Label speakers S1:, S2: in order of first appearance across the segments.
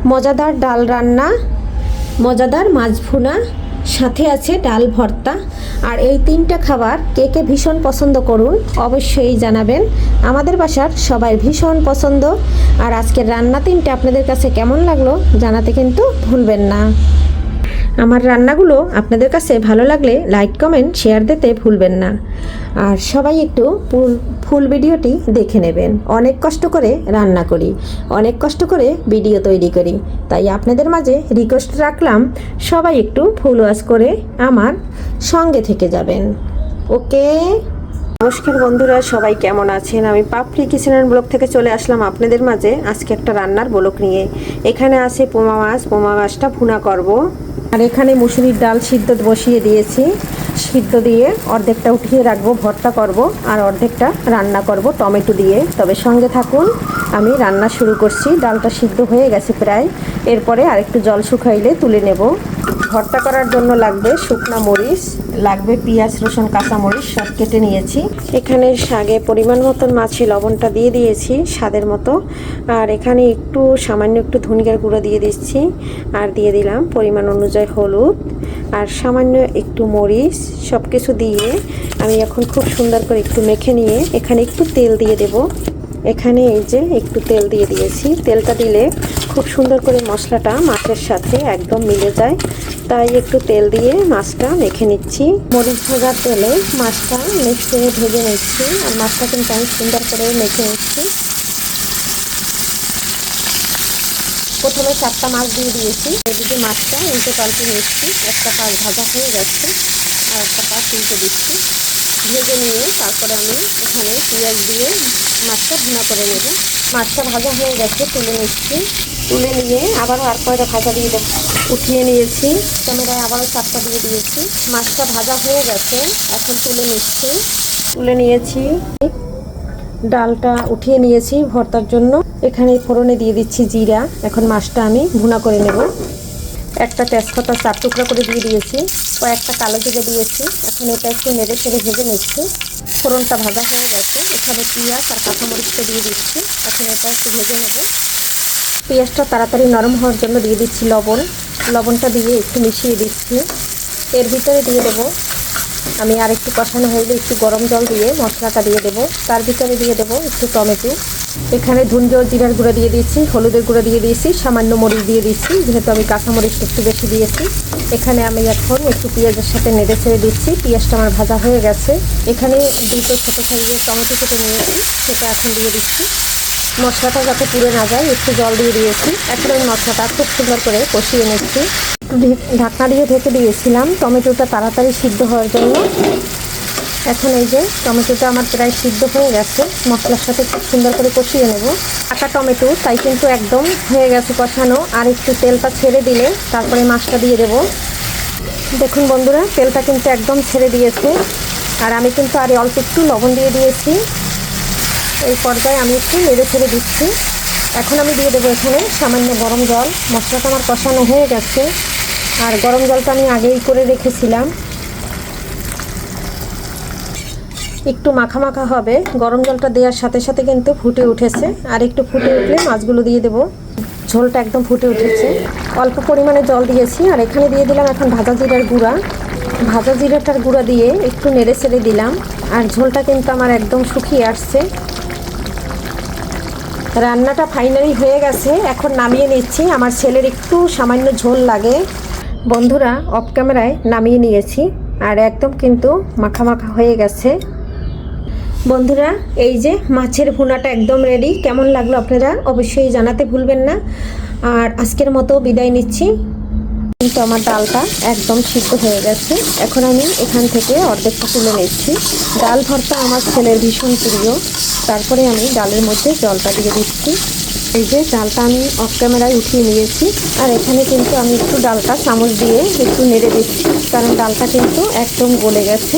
S1: মজাদার ডাল রান্না, মজাদার মাছ ভুনা, সাথে আছে ডাল ভর্তা। আর এই তিনটা খাবার কে কে ভীষণ পছন্দ করুন অবশ্যই জানাবেন। আমাদের বাসার সবাই ভীষণ পছন্দ। আর আজকের রান্না তিনটা আপনাদের কাছে কেমন লাগলো জানাতে কিন্তু ভুলবেন না। আমার রান্নাগুলো আপনাদের কাছে ভালো লাগলে লাইক কমেন্ট শেয়ার দিতে ভুলবেন না। আর সবাই একটু ফুল ভিডিওটি দেখে নেবেন। অনেক কষ্ট করে রান্না করি, অনেক কষ্ট করে ভিডিও তৈরি করি, তাই আপনাদের মাঝে রিকোয়েস্ট রাখলাম সবাই একটু ফুল ওয়াচ করে আমার সঙ্গে থেকে যাবেন। ওকে, নমস্কার বন্ধুরা, সবাই কেমন আছেন? আমি পাপড়ি কিচেন অ্যান্ড ব্লগ থেকে চলে আসলাম আপনাদের মাঝে আজকে একটা রান্নার ব্লগ নিয়ে। এখানে আছে পোমা মাছটা ভুনা করব। আর এখানে মুসুরির ডাল সিদ্ধ বসিয়ে দিয়েছি, সিদ্ধ দিয়ে অর্ধেকটা উঠিয়ে রাখবো, ভর্তা করব, আর অর্ধেকটা রান্না করব টমেটো দিয়ে। তবে সঙ্গে থাকুন, আমি রান্না শুরু করছি। ডালটা সিদ্ধ হয়ে গেছে প্রায়, এরপরে আরেকটু জল শুকাইলে তুলে নেব। ভর্তা করার জন্য লাগবে শুকনা মরিচ, লাগবে পেঁয়াজ, রসুন, কাঁচামরিচ সব কেটে নিয়েছি। এখানে শাকে পরিমাণ মতন মাছে লবণটা দিয়ে দিয়েছি স্বাদের মতো। আর এখানে সামান্য একটু ধনিয়ার গুঁড়ো দিয়ে দিচ্ছি, আর দিয়ে দিলাম পরিমাণ অনুযায়ী হলুদ আর সামান্য একটু মরিচ। সব কিছু দিয়ে আমি এখন খুব সুন্দর করে একটু মেখে নিয়ে এখানে একটু তেল দিয়ে দেব। এখানে এই যে একটু তেল দিয়ে দিয়েছি। তেলটা দিলে খুব সুন্দর করে মশলাটা মাছের সাথে একদম মিলে যায়, তাই একটু তেল দিয়ে মাছটা মেখে নিচ্ছি। মরিচ ভাজার তেলে মাছটা ভেজে নিচ্ছি। আর মাছটা কিন্তু আমি সুন্দর করে মেখে নিচ্ছি। প্রথমে 4টা মাছ দিয়ে দিয়েছি, এদিকে মাছটা উল্টে পাল্টে নিচ্ছি। একটা পাশ ভাজা হয়ে যাচ্ছে আর একটা পাশ উল্টে দিচ্ছি। ভেজে নিয়ে তারপরে আমি এখানে পেঁয়াজ দিয়ে মাছটা ভুনা করে নেব। মাছটা ভাজা হয়ে গেছে, তুলে নিচ্ছি। তুলে নিয়ে আবারও আর কয়টা ভাজা দিয়ে দেবো। উঠিয়ে নিয়েছি, ক্যামেরায় আবারও 4টা দিয়ে দিয়েছি। মাছটা ভাজা হয়ে গেছে, এখন তুলে নিচ্ছি। তুলে নিয়েছি, ডালটা উঠিয়ে নিয়েছি ভর্তার জন্য। এখানে ফোড়নে দিয়ে দিচ্ছি জিরা। এখন মাছটা আমি ভুনা করে নেব। একটা তেজপাতা 4 টুকরা করে দিয়ে দিয়েছি, কয়েকটা কালো জিরে দিয়েছি। এখন এটা একটু নেড়ে ছেড়ে ভেজে নিচ্ছি। ফোড়নটা ভাজা হয়ে গেছে, এখানে পেঁয়াজ আর কাঁচামরিচটা দিয়ে দিচ্ছি। এখন এটা একটু ভেজে নেব। পেঁয়াজটা তাড়াতাড়ি নরম হওয়ার জন্য দিয়ে দিচ্ছি লবণটা দিয়ে একটু মিশিয়ে দিচ্ছি। এর ভিতরে দিয়ে দেবো আমি আর একটু কষানো হলে একটু গরম জল দিয়ে মশলাটা দিয়ে দেবো। তার ভিতরে দিয়ে দেবো একটু টমেটো। এখানে ধনিয়া জিরার গুঁড়া দিয়ে দিয়েছি, হলুদের গুঁড়া দিয়ে দিয়েছি, সামান্য মরিচ দিয়ে দিচ্ছি, যেহেতু আমি কাঁচামরিচটা একটু বেশি দিয়েছি। এখানে আমি এখন একটু পেঁয়াজের সাথে নেড়ে ছেড়ে দিচ্ছি। পেঁয়াজটা আমার ভাজা হয়ে গেছে। এখানে 2টো ছোটো সাইজের টমেটো কেটে নিয়েছি, সেটা এখন দিয়ে দিচ্ছি। মশলাটা যাতে পুড়ে না যায় একটু জল দিয়ে দিয়েছি। এখন আমি মশলাটা খুব সুন্দর করে কষিয়ে নিচ্ছি। ঢাকনা দিয়ে ঢেকে দিয়েছিলাম টমেটোটা তাড়াতাড়ি সিদ্ধ হওয়ার জন্য। এখন এই যে টমেটোটা আমার প্রায় সিদ্ধ হয়ে গেছে, মশলার সাথে খুব সুন্দর করে কষিয়ে নেব। কাঁচা টমেটো, তাই কিন্তু একদম হয়ে গেছে কষানো। আর একটু তেলটা ছেড়ে দিলে তারপরে মাছটা দিয়ে দেব। দেখুন বন্ধুরা, তেলটা কিন্তু একদম ছেড়ে দিয়েছে। আর আমি কিন্তু আর অল্প একটু লবণ দিয়ে দিয়েছি। এই পর্যায়ে আমি একটু নেড়ে ছেড়ে দিচ্ছি। এখন আমি দিয়ে দেবো এখানে সামান্য গরম জল। মশলাটা আমার কষানো হয়ে গেছে, আর গরম জলটা আমি আগেই করে রেখেছিলাম। একটু মাখা মাখা হবে। গরম জলটা দেওয়ার সাথে সাথে কিন্তু ফুটে উঠেছে। আর একটু ফুটে উঠলে মাছগুলো দিয়ে দেবো। ঝোলটা একদম ফুটে উঠেছে। অল্প পরিমাণে জল দিয়েছি। আর এখানে দিয়ে দিলাম এখন ভাজা জিরার গুঁড়া। ভাজা জিরাটার গুঁড়া দিয়ে একটু নেড়ে ছেড়ে দিলাম। আর ঝোলটা কিন্তু আমার একদম শুকিয়ে আসছে। রান্নাটা ফাইনালি হয়ে গেছে, এখন নামিয়ে নিচ্ছি। আমার ছেলের একটু সামান্য ঝোল লাগে। বন্ধুরা, অফ ক্যামেরায় নামিয়ে নিয়েছি। আর একদম কিন্তু মাখা মাখা হয়ে গেছে। বন্ধুরা, এই যে মাছের ভুনাটা একদম রেডি। কেমন লাগলো আপনারা অবশ্যই জানাতে ভুলবেন না। আর আজকের মতো বিদায় নিচ্ছি। কিন্তু আমার ডালটা একদম সিদ্ধ হয়ে গেছে। এখন আমি এখান থেকে অর্ধেকটা তুলে নিচ্ছি। ডাল ভর্তা আমার ছেলের ভীষণ প্রিয়। তারপরে আমি ডালের মধ্যে জলটা দিয়ে দিচ্ছি। এই যে ডালটা আমি অফ ক্যামেরায় উঠিয়ে নিয়েছি। আর এখানে কিন্তু আমি একটু ডালটা চামচ দিয়ে একটু নেড়ে দিচ্ছি, কারণ ডালটা কিন্তু একদম গলে গেছে।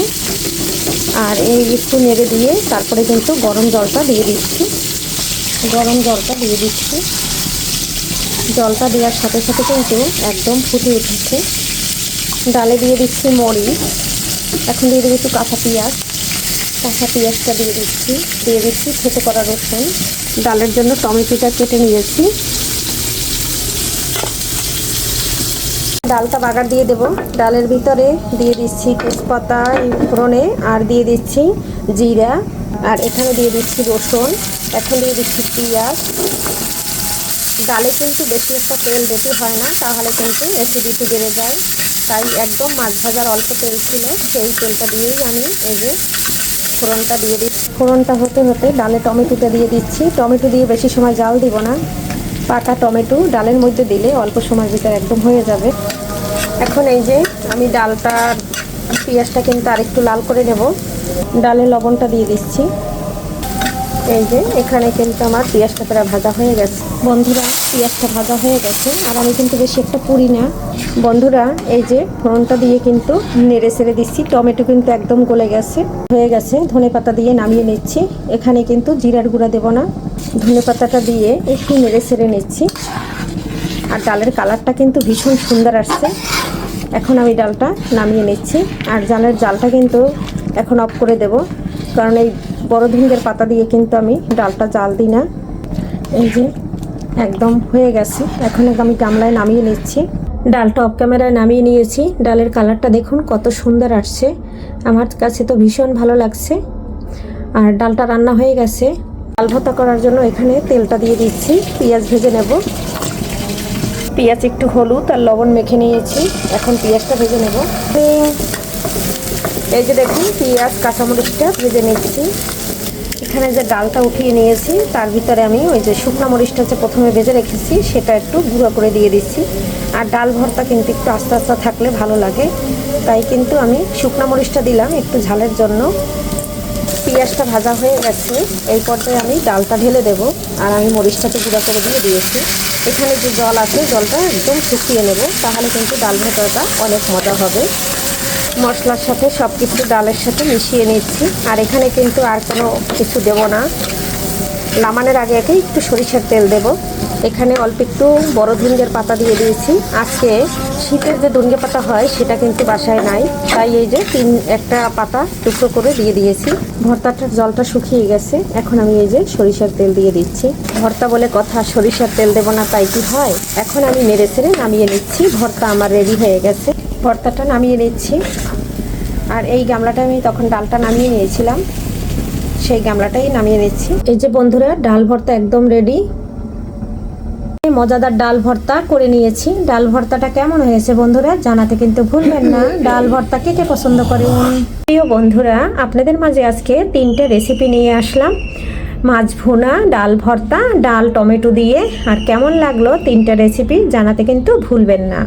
S1: আর এই একটু নেড়ে দিয়ে তারপরে কিন্তু গরম জলটা দিয়ে দিচ্ছি। জলটা দেওয়ার সাথে সাথে কিন্তু একদম ফুটে উঠেছে। ডালে দিয়ে দিচ্ছি মরিচ। এখন দিয়ে দেবো একটু কাঁচা পেঁয়াজটা দিয়ে দিচ্ছি থেতো করা রসুন। ডালের জন্য টমেটোটা কেটে নিয়েছি। ডালটা বাগার দিয়ে দেব। ডালের ভিতরে দিয়ে দিচ্ছি তেজপাতা ফোড়নে, আর দিয়ে দিচ্ছি জিরা, আর এখানে দিয়ে দিচ্ছি রসুন, এখন দিয়ে দিচ্ছি পেঁয়াজ। ডালে কিন্তু বেশি একটা তেল দিতে হয় না, তাহলে কিন্তু অ্যাসিডিটি বেড়ে যায়। তাই একদম মাছ ভাজার অল্প তেল ছিল, সেই তেলটা দিয়েই আমি এই যে ফোড়নটা দিয়ে দিচ্ছি। ফোড়নটা হতে হতে ডালে টমেটোটা দিয়ে দিচ্ছি। টমেটো দিয়ে বেশি সময় জাল দিব না, পাকা টমেটো ডালের মধ্যে দিলে অল্প সময়ের ভিতরে একদম হয়ে যাবে। এখন এই যে আমি ডালটা পেঁয়াজটা কিন্তু আরেকটু লাল করে নেব। ডালে লবণটা দিয়ে দিচ্ছি। এই যে এখানে কিন্তু আমার পেঁয়াজটা প্রায় ভাজা হয়ে গেছে। বন্ধুরা, পেঁয়াজটা ভাজা হয়ে গেছে, আর আমি কিন্তু বেশি একটা পুরি না। বন্ধুরা, এই যে ফোড়নটা দিয়ে কিন্তু নেড়ে ছেড়ে দিচ্ছি। টমেটো কিন্তু একদম গলে গেছে, হয়ে গেছে। ধনেপাতা দিয়ে নামিয়ে নিচ্ছি। এখানে কিন্তু জিরার গুঁড়া দেব না, ধনেপাতাটা দিয়ে একটু নেড়ে ছেড়ে নিচ্ছি। আর ডালের কালারটা কিন্তু ভীষণ সুন্দর আসছে। এখন আমি ডালটা নামিয়ে নিচ্ছি। আর জালটা কিন্তু এখন অফ করে দেব, কারণ এই বড় ঢিঙ্গের পাতা দিয়ে কিন্তু আমি ডালটা জাল দিই না। এই যে একদম হয়ে গেছে। এখন আমি গামলায় নামিয়ে নিচ্ছি। ডালটা অফ ক্যামেরায় নামিয়ে নিয়েছি। ডালের কালারটা দেখুন কত সুন্দর আসছে, আমার কাছে তো ভীষণ ভালো লাগছে। আর ডালটা রান্না হয়ে গেছে। ডাল ভর্তা করার জন্য এখানে তেলটা দিয়ে দিচ্ছি। পেঁয়াজ ভেজে নেব। পেঁয়াজ একটু হলুদ আর লবণ মেখে নিয়েছি, এখন পেঁয়াজটা ভেজে নেব। এই যে দেখুন পেঁয়াজ কাঁচামরিচটা ভেজে নিচ্ছি। এখানে যে ডালটা উঠিয়ে নিয়েছি, তার ভিতরে আমি ওই যে শুকনো মরিচটা যে প্রথমে ভেজে রেখেছি সেটা একটু গুঁড়ো করে দিয়ে দিচ্ছি। আর ডাল ভর্তা কিন্তু একটু আস্তে আস্তে থাকলে ভালো লাগে, তাই কিন্তু আমি শুকনো মরিচটা দিলাম একটু ঝালের জন্য। পেঁয়াজটা ভাজা হয়ে গেছে, এই পর্যায়ে আমি ডালটা ঢেলে দেব। আর আমি মরিচটাকে গুঁড়ো করে দিয়ে দিয়েছি। এখানে যে জল আছে জলটা একদম শুকিয়ে নেব, তাহলে কিন্তু ডাল ভর্তাটা অনেক মজা হবে। মশলার সাথে সব কিছু ডালের সাথে মিশিয়ে নিচ্ছি। আর এখানে কিন্তু আর কোনো কিছু দেব না। নামানোর আগে একটু সরিষার তেল দেব। এখানে অল্প একটু বড় ধুঙ্গের পাতা দিয়ে দিয়েছি। আজকে শীতের যে ধুঙ্গে পাতা হয় সেটা কিন্তু বাসায় নাই, তাই এই যে একটা পাতা টুকরো করে দিয়ে দিয়েছি। ভর্তাটার জলটা শুকিয়ে গেছে, এখন আমি এই যে সরিষার তেল দিয়ে দিচ্ছি। ভর্তা বলে কথা, সরিষার তেল দেব না তাই কি হয়। এখন আমি নেড়ে ছেড়ে নামিয়ে নিচ্ছি। ভর্তা আমার রেডি হয়ে গেছে। ভর্তাটা নামিয়ে নিচ্ছি। আর এই গামলাটা আমি তখন ডালটা নামিয়ে নিয়েছিলাম, সেই গামলাটাই নামিয়ে নিচ্ছি। এই যে বন্ধুরা, ডাল ভর্তা একদম রেডি। মজাদার ডাল ভর্তা করে নিয়েছি। ডাল ভর্তাটা কেমন হয়েছে বন্ধুরা জানাতে কিন্তু ভুলবেন না। ডাল ভর্তা কে কে পছন্দ করেন? প্রিয় বন্ধুরা, আপনাদের মাঝে আজকে 3টে রেসিপি নিয়ে আসলাম। মাছ ভুনা, ডাল ভর্তা, ডাল টমেটো দিয়ে। আর কেমন লাগলো 3টে রেসিপি জানাতে কিন্তু ভুলবেন না।